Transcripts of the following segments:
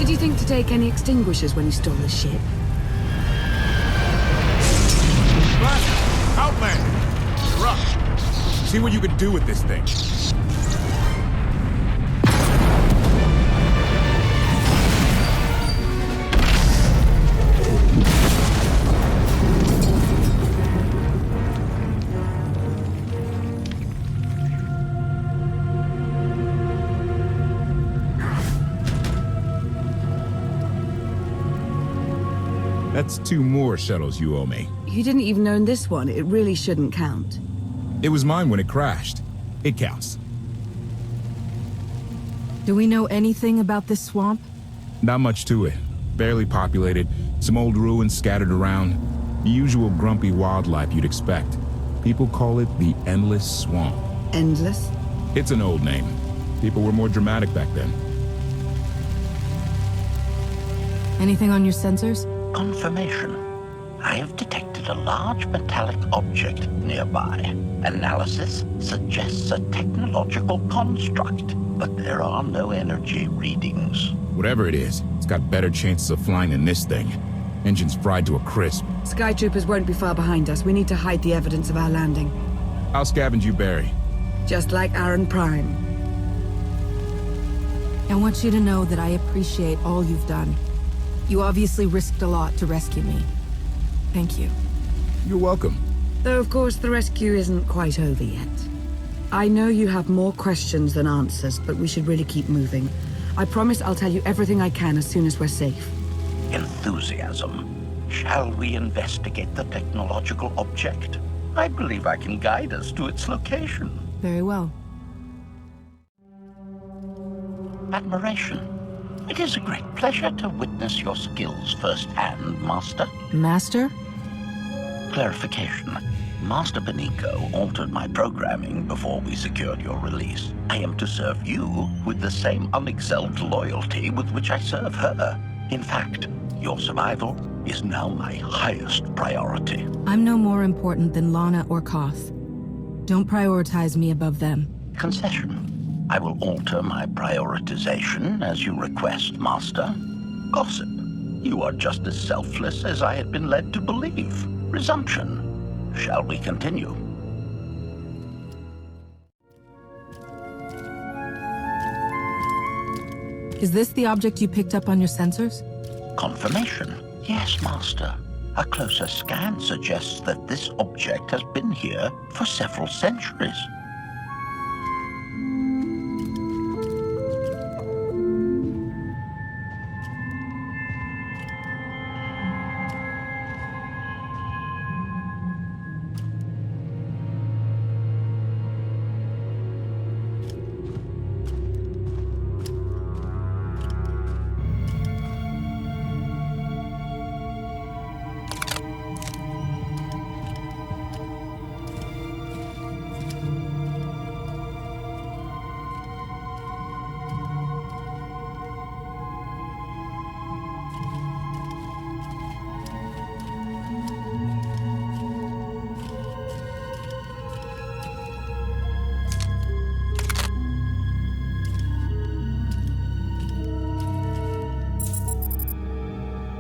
Did you think to take any extinguishers when you stole the ship? Blaster! Outlander! You're up. See what you can do with this thing. That's 2 more shuttles you owe me. You didn't even own this one. It really shouldn't count. It was mine when it crashed. It counts. Do we know anything about this swamp? Not much to it. Barely populated, some old ruins scattered around. The usual grumpy wildlife you'd expect. People call it the Endless Swamp. Endless? It's an old name. People were more dramatic back then. Anything on your sensors? Confirmation. I have detected a large metallic object nearby. Analysis suggests a technological construct, but there are no energy readings. Whatever it is, it's got better chances of flying than this thing. Engine's fried to a crisp. Sky troopers won't be far behind us. We need to hide the evidence of our landing. I'll scavenge you, Barry. Just like Aaron Prime. I want you to know that I appreciate all you've done. You obviously risked a lot to rescue me. Thank you. You're welcome. Though, of course, the rescue isn't quite over yet. I know you have more questions than answers, but we should really keep moving. I promise I'll tell you everything I can as soon as we're safe. Enthusiasm. Shall we investigate the technological object? I believe I can guide us to its location. Very well. Admiration. It is a great pleasure to witness your skills firsthand, Master. Master? Clarification. Master Benico altered my programming before we secured your release. I am to serve you with the same unexcelled loyalty with which I serve her. In fact, your survival is now my highest priority. I'm no more important than Lana or Koth. Don't prioritize me above them. Concession. I will alter my prioritization as you request, Master. Gossip. You are just as selfless as I had been led to believe. Resumption. Shall we continue? Is this the object you picked up on your sensors? Confirmation. Yes, Master. A closer scan suggests that this object has been here for several centuries.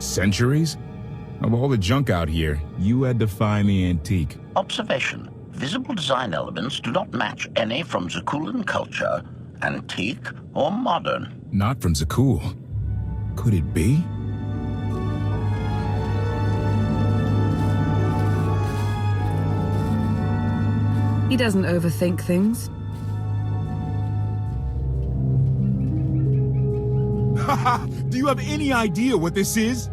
Centuries? Of all the junk out here, you had to find the antique. Observation. Visible design elements do not match any from Zakuulan culture, antique or modern. Not from Zakuul. Could it be? He doesn't overthink things. Haha! Do you have any idea what this is?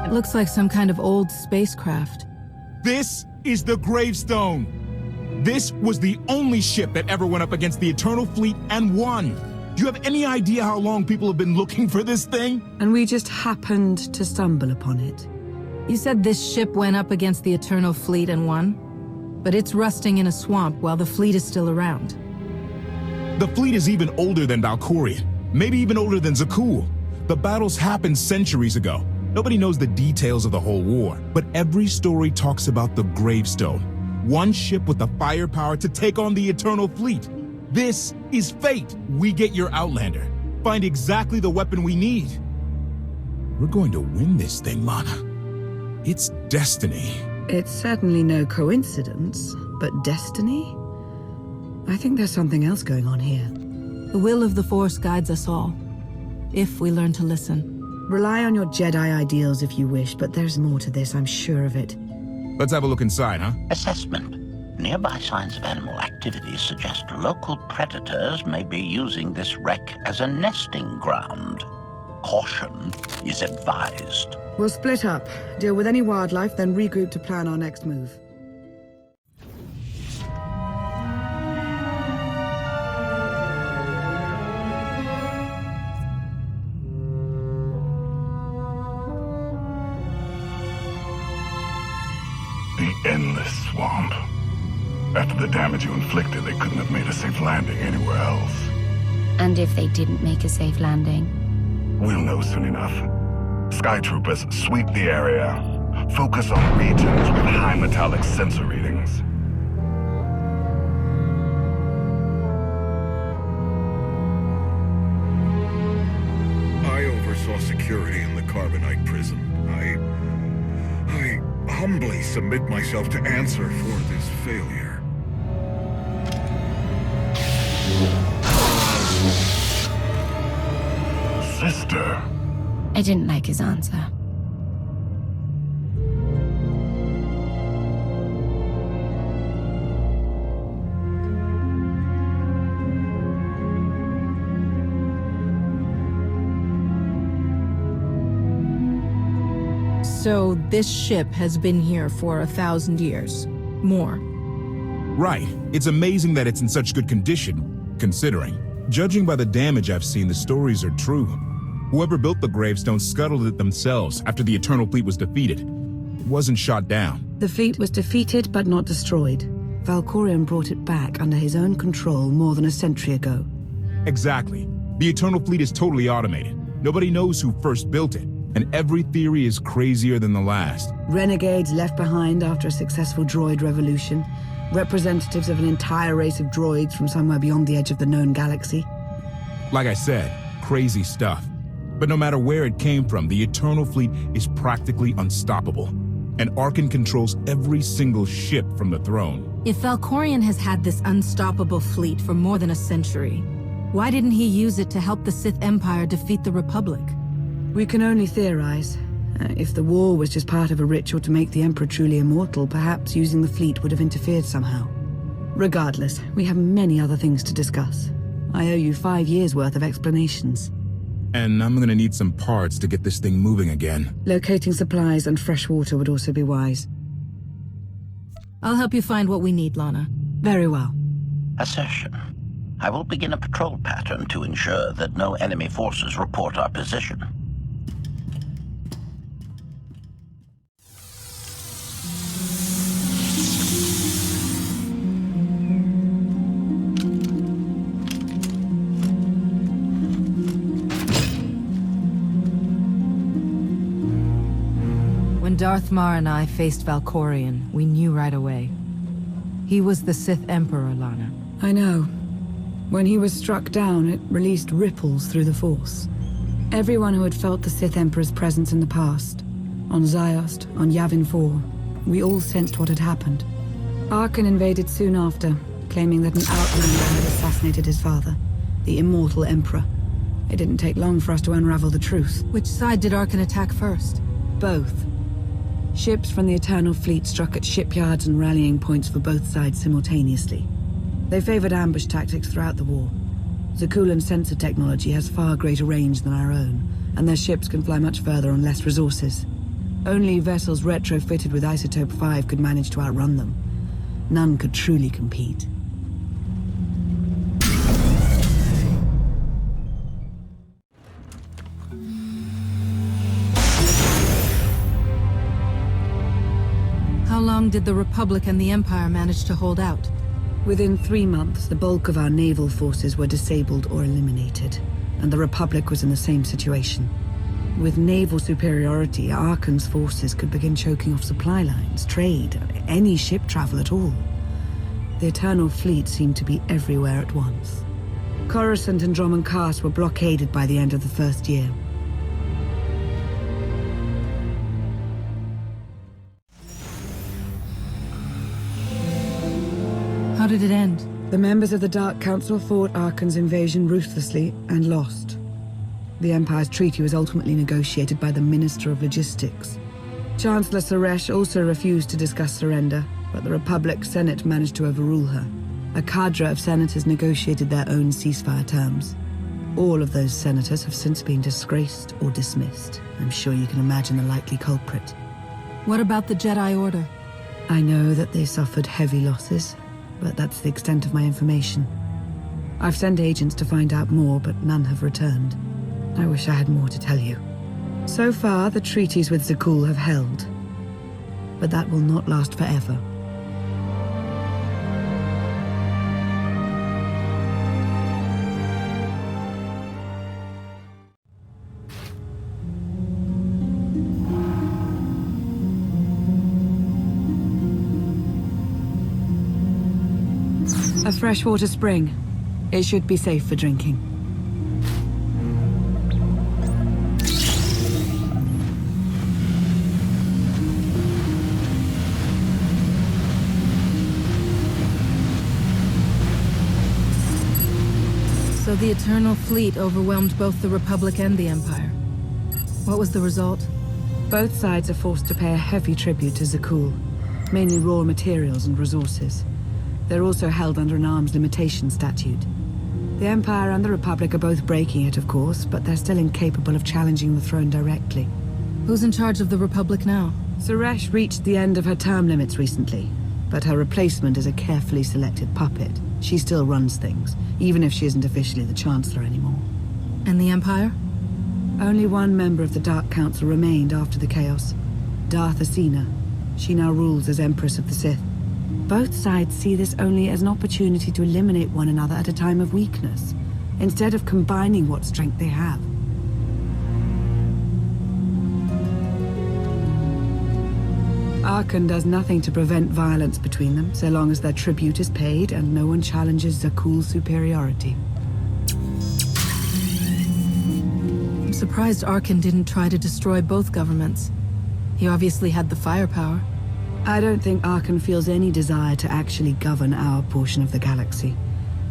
It looks like some kind of old spacecraft. This is the gravestone. This was the only ship that ever went up against the Eternal Fleet and won. Do you have any idea how long people have been looking for this thing? And we just happened to stumble upon it. You said this ship went up against the Eternal Fleet and won? But it's rusting in a swamp while the fleet is still around. The fleet is even older than Valkorion. Maybe even older than Zakuul. The battles happened centuries ago. Nobody knows the details of the whole war, but every story talks about the gravestone. One ship with the firepower to take on the Eternal Fleet. This is fate. We get your Outlander. find exactly the weapon we need. We're going to win this thing, Lana. It's destiny. It's certainly no coincidence, but destiny? I think there's something else going on here. The will of the Force guides us all, if we learn to listen. Rely on your Jedi ideals if you wish, but there's more to this, I'm sure of it. Let's have a look inside, huh? Assessment. Nearby signs of animal activity suggest local predators may be using this wreck as a nesting ground. Caution is advised. We'll split up, deal with any wildlife, then regroup to plan our next move. The endless swamp. After the damage you inflicted, they couldn't have made a safe landing anywhere else. And if they didn't make a safe landing? We'll know soon enough. Sky troopers sweep the area. Focus on regions with high metallic sensor readings. I oversaw security in the Carbonite prison. I humbly submit myself to answer for this failure. Sister. I didn't like his answer. So this ship has been here for 1,000 years. More. Right. It's amazing that it's in such good condition, considering. Judging by the damage I've seen, the stories are true. Whoever built the gravestone scuttled it themselves after the Eternal Fleet was defeated. It wasn't shot down. The fleet was defeated but not destroyed. Valkorion brought it back under his own control more than a century ago. Exactly. The Eternal Fleet is totally automated. Nobody knows who first built it, and every theory is crazier than the last. Renegades left behind after a successful droid revolution. Representatives of an entire race of droids from somewhere beyond the edge of the known galaxy. Like I said, crazy stuff. But no matter where it came from, the Eternal Fleet is practically unstoppable. And Arkan controls every single ship from the throne. If Valkorion has had this unstoppable fleet for more than a century, why didn't he use it to help the Sith Empire defeat the Republic? We can only theorize. If the war was just part of a ritual to make the Emperor truly immortal, perhaps using the fleet would have interfered somehow. Regardless, we have many other things to discuss. I owe you 5 years' worth of explanations. And I'm gonna need some parts to get this thing moving again. Locating supplies and fresh water would also be wise. I'll help you find what we need, Lana. Very well. Assertion. I will begin a patrol pattern to ensure that no enemy forces report our position. When Darth Mar and I faced Valkorion, we knew right away. He was the Sith Emperor, Lana. I know. When he was struck down, it released ripples through the Force. Everyone who had felt the Sith Emperor's presence in the past, on Ziost, on Yavin 4, we all sensed what had happened. Arkan invaded soon after, claiming that an outlander had assassinated his father, the immortal Emperor. It didn't take long for us to unravel the truth. Which side did Arkan attack first? Both. Ships from the Eternal Fleet struck at shipyards and rallying points for both sides simultaneously. They favored ambush tactics throughout the war. Zakulan's sensor technology has far greater range than our own, and their ships can fly much further on less resources. Only vessels retrofitted with Isotope 5 could manage to outrun them. None could truly compete. How long did the Republic and the Empire manage to hold out? Within 3 months, the bulk of our naval forces were disabled or eliminated, and the Republic was in the same situation. With naval superiority, Arkan's forces could begin choking off supply lines, trade, any ship travel at all. The Eternal Fleet seemed to be everywhere at once. Coruscant and Dromund Kaas were blockaded by the end of the first year. How did it end? The members of the Dark Council fought Arkan's invasion ruthlessly and lost. The Empire's treaty was ultimately negotiated by the Minister of Logistics. Chancellor Suresh also refused to discuss surrender, but the Republic Senate managed to overrule her. A cadre of senators negotiated their own ceasefire terms. All of those senators have since been disgraced or dismissed. I'm sure you can imagine the likely culprit. What about the Jedi Order? I know that they suffered heavy losses, but that's the extent of my information. I've sent agents to find out more, but none have returned. I wish I had more to tell you. So far, the treaties with Zakul have held, but that will not last forever. A freshwater spring. It should be safe for drinking. So the Eternal Fleet overwhelmed both the Republic and the Empire. What was the result? Both sides are forced to pay a heavy tribute to Zakul, mainly raw materials and resources. They're also held under an arms limitation statute. The Empire and the Republic are both breaking it, of course, but they're still incapable of challenging the throne directly. Who's in charge of the Republic now? Suresh reached the end of her term limits recently, but her replacement is a carefully selected puppet. She still runs things, even if she isn't officially the Chancellor anymore. And the Empire? Only one member of the Dark Council remained after the chaos. Darth Asina. She now rules as Empress of the Sith. Both sides see this only as an opportunity to eliminate one another at a time of weakness, instead of combining what strength they have. Arkan does nothing to prevent violence between them, so long as their tribute is paid and no one challenges Zakul's superiority. I'm surprised Arkan didn't try to destroy both governments. He obviously had the firepower. I don't think Arkan feels any desire to actually govern our portion of the galaxy.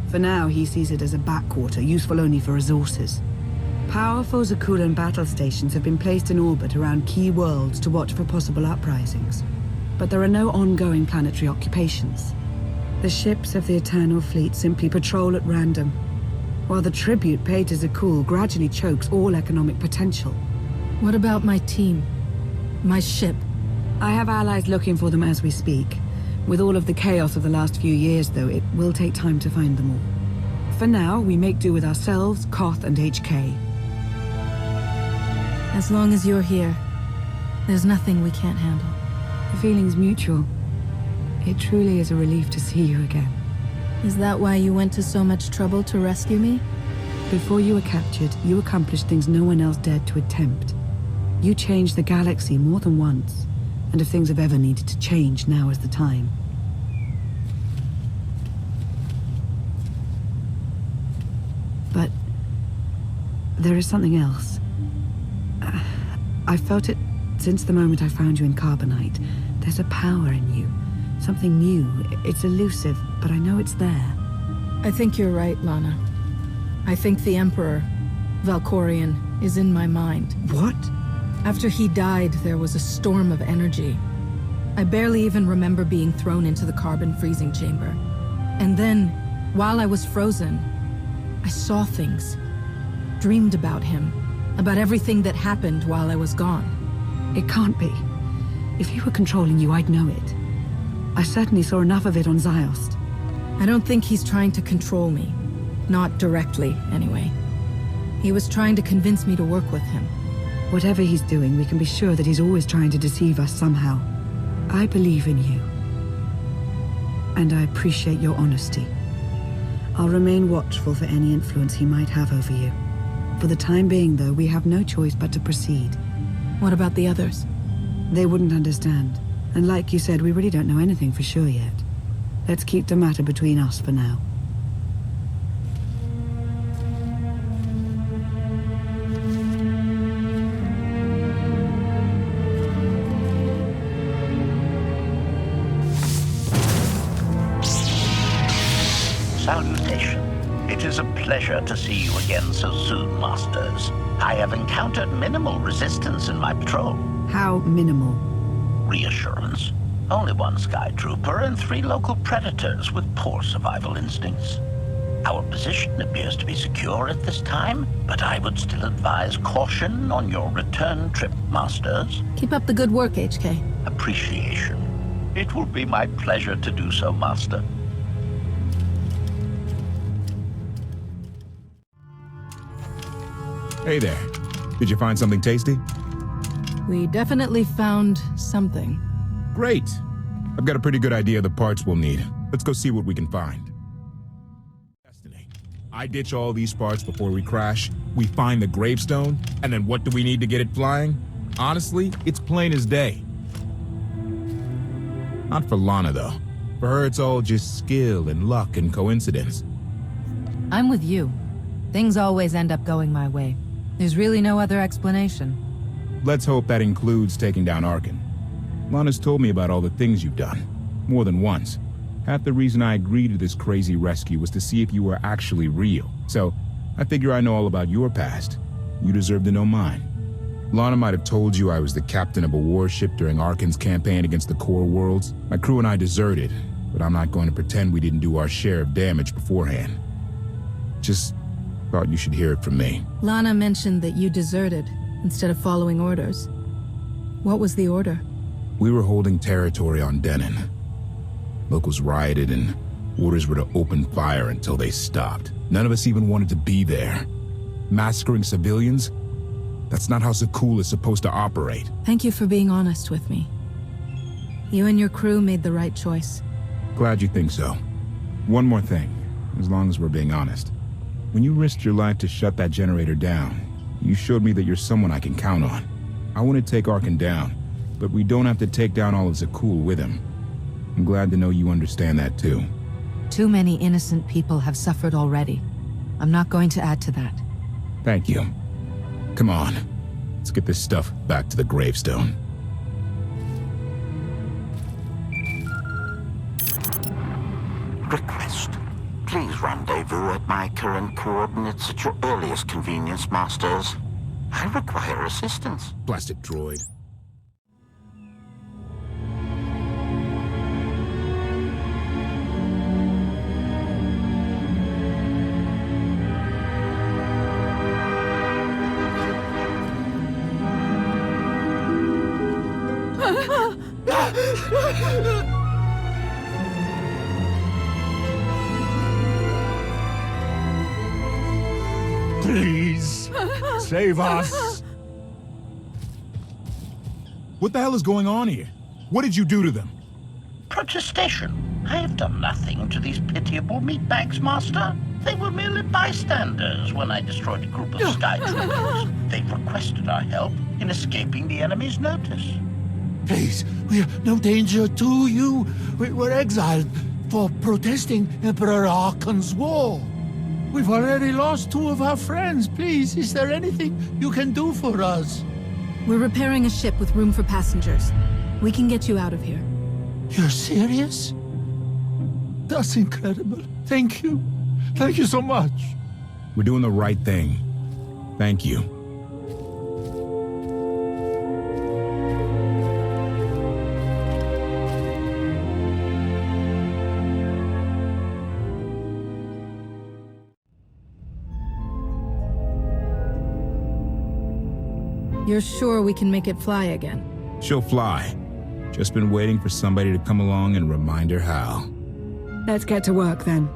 For now, he sees it as a backwater, useful only for resources. Powerful Zakulan battle stations have been placed in orbit around key worlds to watch for possible uprisings. But there are no ongoing planetary occupations. The ships of the Eternal Fleet simply patrol at random, while the tribute paid to Zakul gradually chokes all economic potential. What about my team? My ship? I have allies looking for them as we speak. With all of the chaos of the last few years, though, it will take time to find them all. For now, we make do with ourselves, Koth, and HK. As long as you're here, there's nothing we can't handle. The feeling's mutual. It truly is a relief to see you again. Is that why you went to so much trouble to rescue me? Before you were captured, you accomplished things no one else dared to attempt. You changed the galaxy more than once. And if things have ever needed to change, now is the time. But there is something else. I felt it since the moment I found you in Carbonite. There's a power in you. Something new. It's elusive, but I know it's there. I think you're right, Lana. I think the Emperor, Valkorion, is in my mind. What? After he died, there was a storm of energy. I barely even remember being thrown into the carbon freezing chamber. And then, while I was frozen, I saw things. Dreamed about him. About everything that happened while I was gone. It can't be. If he were controlling you, I'd know it. I certainly saw enough of it on Ziost. I don't think he's trying to control me. Not directly, anyway. He was trying to convince me to work with him. Whatever he's doing, we can be sure that he's always trying to deceive us somehow. I believe in you. And I appreciate your honesty. I'll remain watchful for any influence he might have over you. For the time being, though, we have no choice but to proceed. What about the others? They wouldn't understand. And like you said, we really don't know anything for sure yet. Let's keep the matter between us for now. is a pleasure to see you again so soon, Masters. I have encountered minimal resistance in my patrol. How minimal? Reassurance. Only one Sky Trooper and 3 local predators with poor survival instincts. Our position appears to be secure at this time, but I would still advise caution on your return trip, Masters. Keep up the good work, HK. Appreciation. It will be my pleasure to do so, Master. Hey there. Did you find something tasty? We definitely found something. Great. I've got a pretty good idea of the parts we'll need. Let's go see what we can find. Destiny. I ditch all these parts before we crash. We find the gravestone, and then what do we need to get it flying? Honestly, it's plain as day. Not for Lana, though. For her, it's all just skill and luck and coincidence. I'm with you. Things always end up going my way. There's really no other explanation. Let's hope that includes taking down Arkin. Lana's told me about all the things you've done. More than once. Half the reason I agreed to this crazy rescue was to see if you were actually real. So, I figure I know all about your past. You deserve to know mine. Lana might have told you I was the captain of a warship during Arkin's campaign against the Core Worlds. My crew and I deserted, but I'm not going to pretend we didn't do our share of damage beforehand. Just thought you should hear it from me. Lana mentioned that you deserted instead of following orders. What was the order? We were holding territory on Denon. Locals rioted and orders were to open fire until they stopped. None of us even wanted to be there. Massacring civilians? That's not how Zakul is supposed to operate. Thank you for being honest with me. You and your crew made the right choice. Glad you think so. One more thing, as long as we're being honest. When you risked your life to shut that generator down, you showed me that you're someone I can count on. I want to take Arkin down, but we don't have to take down all of Zakul with him. I'm glad to know you understand that too. Too many innocent people have suffered already. I'm not going to add to that. Thank you. Come on, let's get this stuff back to the gravestone. Request. Please rendezvous at my current coordinates at your earliest convenience, Masters. I require assistance. Plastic droid. Please, save us. What the hell is going on here? What did you do to them? Protestation. I have done nothing to these pitiable meatbags, Master. They were merely bystanders when I destroyed a group of Sky Troopers. They've requested our help in escaping the enemy's notice. Please, we are no danger to you. We were exiled for protesting Emperor Arkin's war. We've already lost 2 of our friends. Please, is there anything you can do for us? We're repairing a ship with room for passengers. We can get you out of here. You're serious? That's incredible. Thank you. Thank you so much. We're doing the right thing. Thank you. You're sure we can make it fly again? She'll fly. Just been waiting for somebody to come along and remind her how. Let's get to work then.